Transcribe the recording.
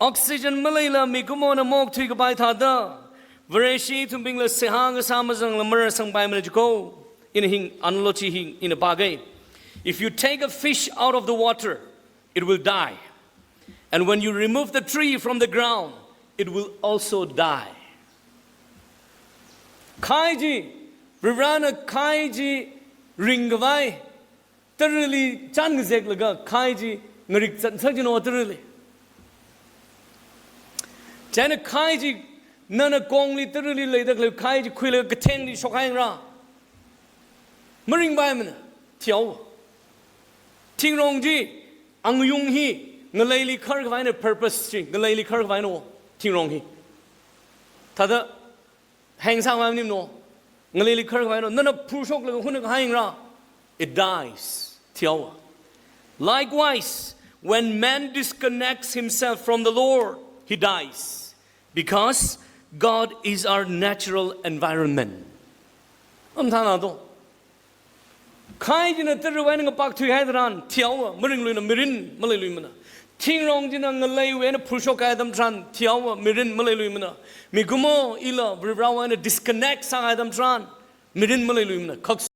oxygen malayla mi kumona mok thui ka bai tha da vareshi thum bing la sehang samazang la mer sang bai man ko in hing anlochi hing in a bagay. If you take a fish out of the water, it will die. And when you remove the tree from the ground, it will also die. Kaiji, Rirana Kaiji Ringavai, thoroughly Changzek Laga, Kaiji, Narik Sajino, thoroughly. China Kaiji, Nana Kongli, thoroughly later, Kaiji Quilla, Katendi, Shokainra. Maring Baiman, Tiao. Ting Rongji, Ang Yung He. Ngalay likar kawai purpose string ngalay likar kawai no ting rong hi tada hang sang wai nim no ngalay likar kawai no nana pushok la hun ka hang ra it dies tiawa. Likewise, when man disconnects himself from the Lord, he dies because God is our natural environment. Thana do kai jina tar wai nga pak thui hai ran tiawa mring lui na mirin malai lui mana ting rong jina ngalai we na pushok adam tran tiawa mirin malai lui mana migumo ila bra wa na disconnect sa adam tran mirin malai lui mana khak